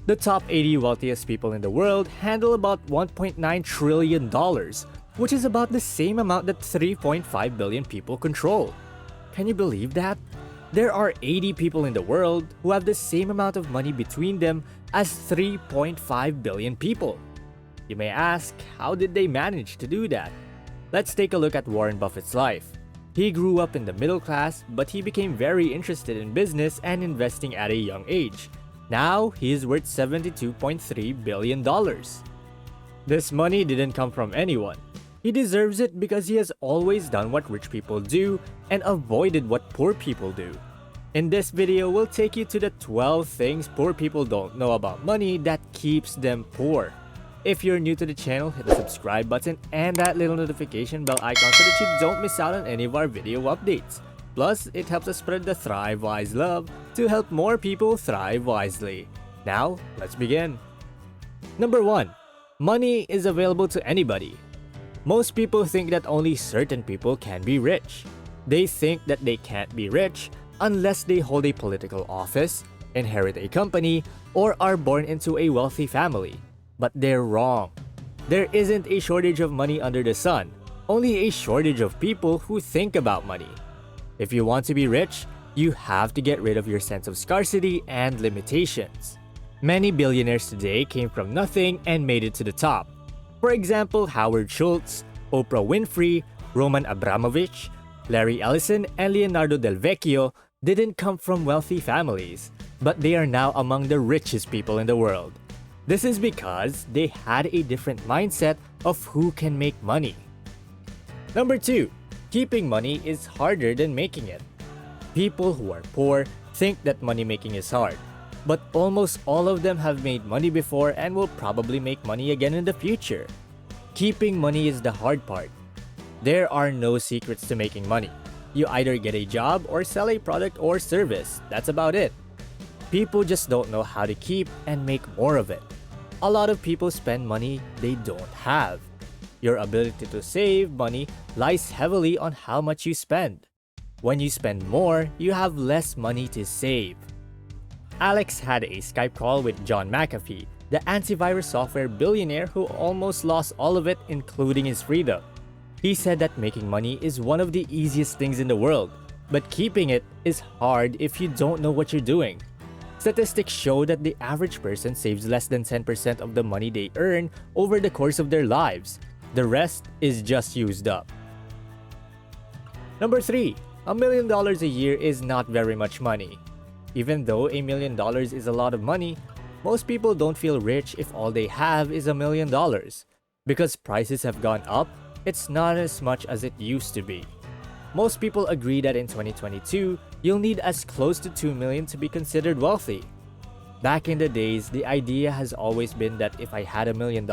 The top 80 wealthiest people in the world handle about $1.9 trillion, which is about the same amount that 3.5 billion people control. Can you believe that? There are 80 people in the world who have the same amount of money between them as 3.5 billion people. You may ask, how did they manage to do that? Let's take a look at Warren Buffett's life. He grew up in the middle class, but he became very interested in business and investing at a young age. Now, he is worth $72.3 billion. This money didn't come from anyone. He deserves it because he has always done what rich people do and avoided what poor people do. In this video, we'll take you to the 12 things poor people don't know about money that keeps them poor. If you're new to the channel, hit the subscribe button and that little notification bell icon so that you don't miss out on any of our video updates. Plus, it helps us spread the Thrive Wise love to help more people thrive wisely. Now, let's begin. Number 1. Money is available to anybody. Most people think that only certain people can be rich. They think that they can't be rich unless they hold a political office, inherit a company, or are born into a wealthy family. But they're wrong. There isn't a shortage of money under the sun, only a shortage of people who think about money. If you want to be rich, you have to get rid of your sense of scarcity and limitations. Many billionaires today came from nothing and made it to the top. For example, Howard Schultz, Oprah Winfrey, Roman Abramovich, Larry Ellison, and Leonardo Del Vecchio didn't come from wealthy families, but they are now among the richest people in the world. This is because they had a different mindset of who can make money. Number 2. Keeping money is harder than making it. People who are poor think that money making is hard, but almost all of them have made money before and will probably make money again in the future. Keeping money is the hard part. There are no secrets to making money. You either get a job or sell a product or service. That's about it. People just don't know how to keep and make more of it. A lot of people spend money they don't have. Your ability to save money lies heavily on how much you spend. When you spend more, you have less money to save. Alex had a Skype call with John McAfee, the antivirus software billionaire who almost lost all of it, including his freedom. He said that making money is one of the easiest things in the world, but keeping it is hard if you don't know what you're doing. Statistics show that the average person saves less than 10% of the money they earn over the course of their lives. The rest is just used up. Number 3. $1 million a year is not very much money. Even though $1 million is a lot of money, most people don't feel rich if all they have is $1 million. Because prices have gone up, it's not as much as it used to be. Most people agree that in 2022, you'll need as close to $2 million to be considered wealthy. Back in the days, the idea has always been that if I had $1 million,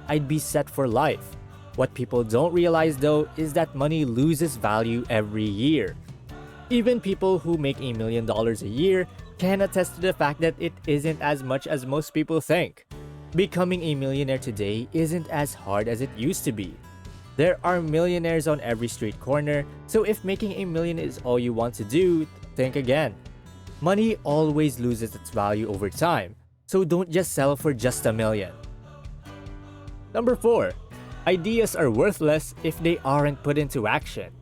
I'd be set for life. What people don't realize though is that money loses value every year. Even people who make $1 million a year can attest to the fact that it isn't as much as most people think. Becoming a millionaire today isn't as hard as it used to be. There are millionaires on every street corner, so if making $1 million is all you want to do, think again. Money always loses its value over time, so don't just settle for just $1 million. Number 4. Ideas are worthless if they aren't put into action.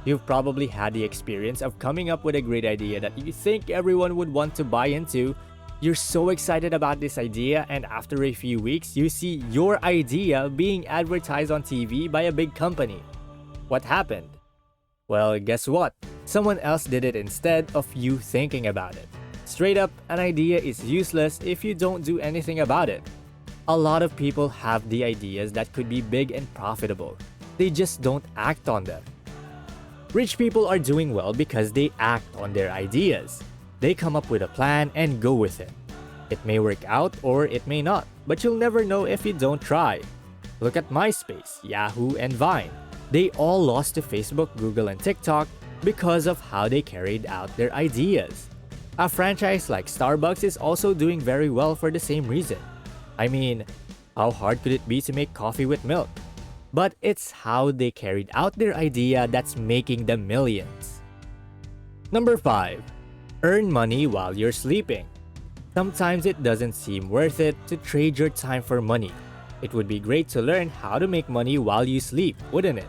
You've probably had the experience of coming up with a great idea that you think everyone would want to buy into. You're so excited about this idea, and after a few weeks, you see your idea being advertised on TV by a big company. What happened? Well, guess what? Someone else did it instead of you thinking about it. Straight up, an idea is useless if you don't do anything about it. A lot of people have the ideas that could be big and profitable. They just don't act on them. Rich people are doing well because they act on their ideas. They come up with a plan and go with it. It may work out or it may not, but you'll never know if you don't try. Look at MySpace, Yahoo, and Vine. They all lost to Facebook, Google, and TikTok because of how they carried out their ideas. A franchise like Starbucks is also doing very well for the same reason. I mean, how hard could it be to make coffee with milk? But it's how they carried out their idea that's making them millions. Number 5. Earn money while you're sleeping. Sometimes it doesn't seem worth it to trade your time for money. It would be great to learn how to make money while you sleep, wouldn't it?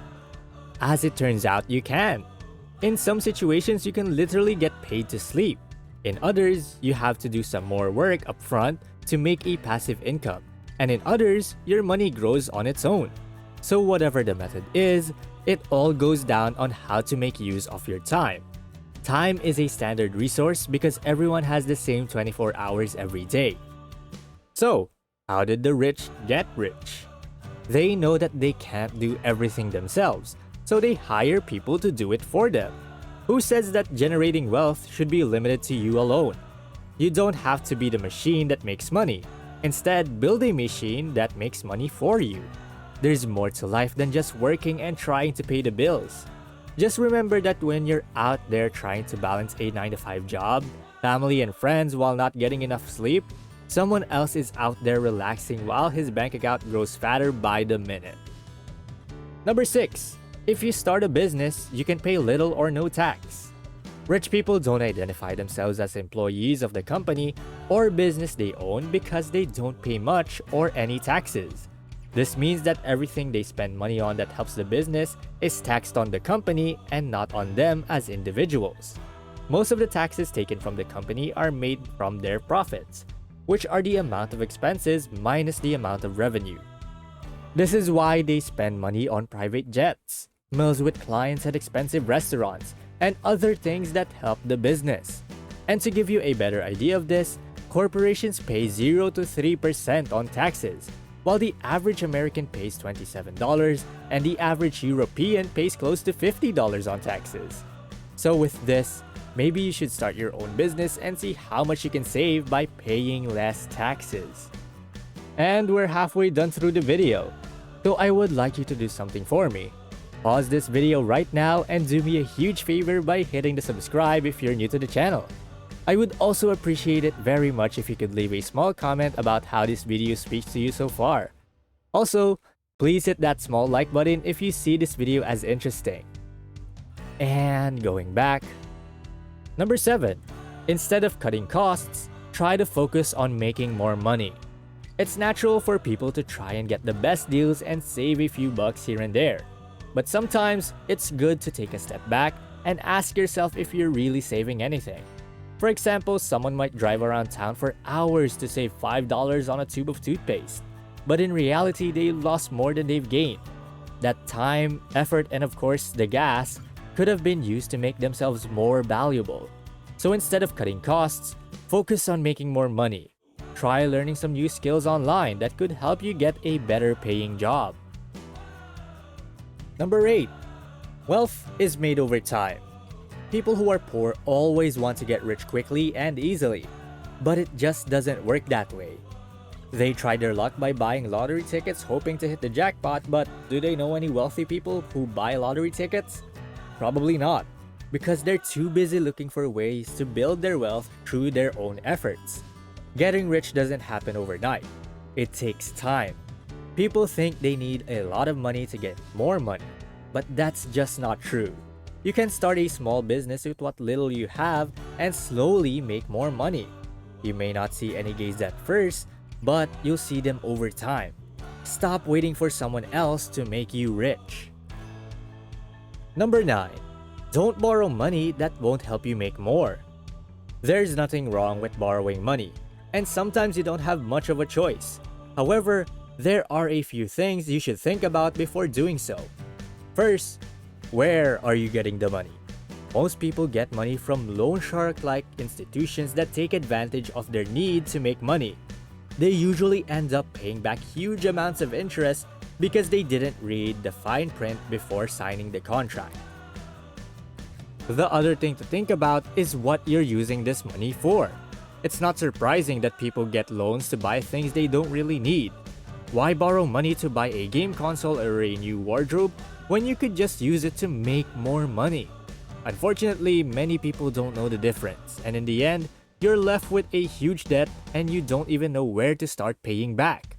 As it turns out, you can. In some situations, you can literally get paid to sleep. In others, you have to do some more work upfront to make a passive income. And in others, your money grows on its own. So whatever the method is, it all goes down on how to make use of your time. Time is a standard resource because everyone has the same 24 hours every day. So, how did the rich get rich? They know that they can't do everything themselves, so they hire people to do it for them. Who says that generating wealth should be limited to you alone? You don't have to be the machine that makes money. Instead, build a machine that makes money for you. There's more to life than just working and trying to pay the bills. Just remember that when you're out there trying to balance a 9-to-5 job, family and friends while not getting enough sleep, someone else is out there relaxing while his bank account grows fatter by the minute. Number 6. If you start a business, you can pay little or no tax. Rich people don't identify themselves as employees of the company or business they own because they don't pay much or any taxes. This means that everything they spend money on that helps the business is taxed on the company and not on them as individuals. Most of the taxes taken from the company are made from their profits, which are the amount of expenses minus the amount of revenue. This is why they spend money on private jets, meals with clients at expensive restaurants, and other things that help the business. And to give you a better idea of this, corporations pay 0 to 3% on taxes, while the average American pays $27 and the average European pays close to $50 on taxes. So with this, maybe you should start your own business and see how much you can save by paying less taxes. And we're halfway done through the video, so I would like you to do something for me. Pause this video right now and do me a huge favor by hitting the subscribe if you're new to the channel. I would also appreciate it very much if you could leave a small comment about how this video speaks to you so far. Also, please hit that small like button if you see this video as interesting. And going back. Number 7. Instead of cutting costs, try to focus on making more money. It's natural for people to try and get the best deals and save a few bucks here and there. But sometimes, it's good to take a step back and ask yourself if you're really saving anything. For example, someone might drive around town for hours to save $5 on a tube of toothpaste. But in reality, they lost more than they've gained. That time, effort, and of course, the gas could have been used to make themselves more valuable. So instead of cutting costs, focus on making more money. Try learning some new skills online that could help you get a better paying job. Number 8. Wealth is made over time. People who are poor always want to get rich quickly and easily, but it just doesn't work that way. They try their luck by buying lottery tickets hoping to hit the jackpot, but do they know any wealthy people who buy lottery tickets? Probably not, because they're too busy looking for ways to build their wealth through their own efforts. Getting rich doesn't happen overnight. It takes time. People think they need a lot of money to get more money, but that's just not true. You can start a small business with what little you have and slowly make more money. You may not see any gains at first, but you'll see them over time. Stop waiting for someone else to make you rich. Number 9. Don't borrow money that won't help you make more. There's nothing wrong with borrowing money, and sometimes you don't have much of a choice. However, there are a few things you should think about before doing so. First, where are you getting the money? Most people get money from loan shark-like institutions that take advantage of their need to make money. They usually end up paying back huge amounts of interest because they didn't read the fine print before signing the contract. The other thing to think about is what you're using this money for. It's not surprising that people get loans to buy things they don't really need. Why borrow money to buy a game console or a new wardrobe when you could just use it to make more money? Unfortunately, many people don't know the difference, and in the end, you're left with a huge debt and you don't even know where to start paying back.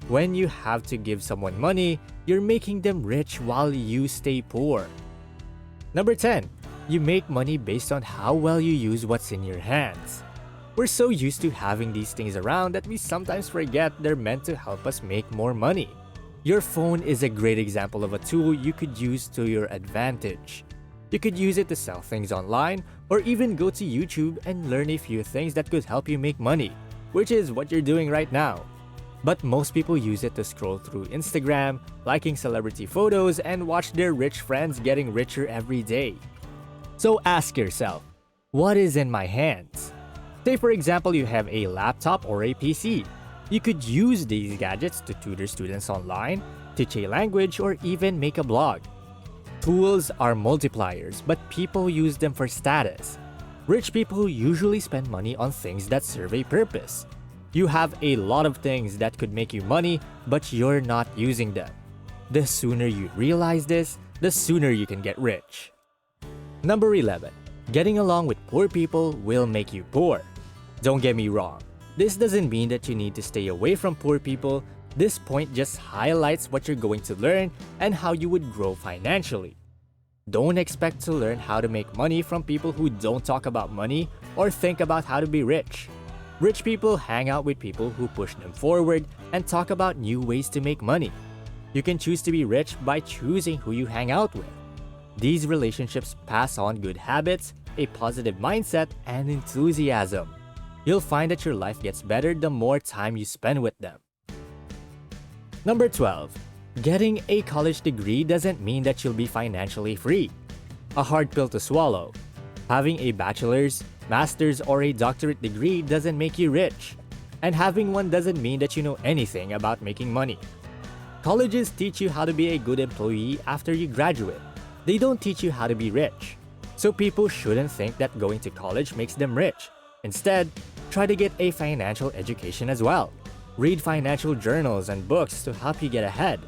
When you have to give someone money, you're making them rich while you stay poor. Number 10. You make money based on how well you use what's in your hands. We're so used to having these things around that we sometimes forget they're meant to help us make more money. Your phone is a great example of a tool you could use to your advantage. You could use it to sell things online or even go to YouTube and learn a few things that could help you make money, which is what you're doing right now. But most people use it to scroll through Instagram, liking celebrity photos, and watch their rich friends getting richer every day. So ask yourself, what is in my hands? Say for example you have a laptop or a PC. You could use these gadgets to tutor students online, teach a language, or even make a blog. Tools are multipliers, but people use them for status. Rich people usually spend money on things that serve a purpose. You have a lot of things that could make you money, but you're not using them. The sooner you realize this, the sooner you can get rich. Number 11. Getting along with poor people will make you poor. Don't get me wrong. This doesn't mean that you need to stay away from poor people. This point just highlights what you're going to learn and how you would grow financially. Don't expect to learn how to make money from people who don't talk about money or think about how to be rich. Rich people hang out with people who push them forward and talk about new ways to make money. You can choose to be rich by choosing who you hang out with. These relationships pass on good habits, a positive mindset, and enthusiasm. You'll find that your life gets better the more time you spend with them. Number 12. Getting a college degree doesn't mean that you'll be financially free. A hard pill to swallow. Having a bachelor's, master's, or a doctorate degree doesn't make you rich. And having one doesn't mean that you know anything about making money. Colleges teach you how to be a good employee after you graduate. They don't teach you how to be rich. So people shouldn't think that going to college makes them rich. Instead, try to get a financial education as well. Read financial journals and books to help you get ahead.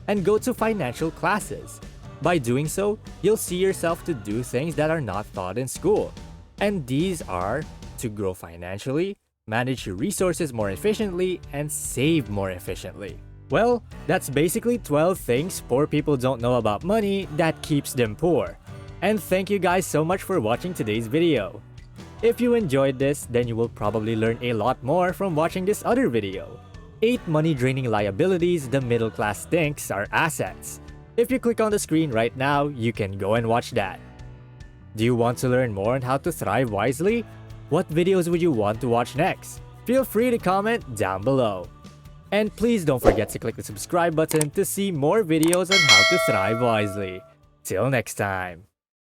And go to financial classes. By doing so, you'll see yourself to do things that are not taught in school. And these are to grow financially, manage your resources more efficiently, and save more efficiently. Well, that's basically 12 things poor people don't know about money that keeps them poor. And thank you guys so much for watching today's video. If you enjoyed this, then you will probably learn a lot more from watching this other video. 8 money-draining liabilities the middle class thinks are assets. If you click on the screen right now, you can go and watch that. Do you want to learn more on how to thrive wisely? What videos would you want to watch next? Feel free to comment down below. And please don't forget to click the subscribe button to see more videos on how to thrive wisely. Till next time.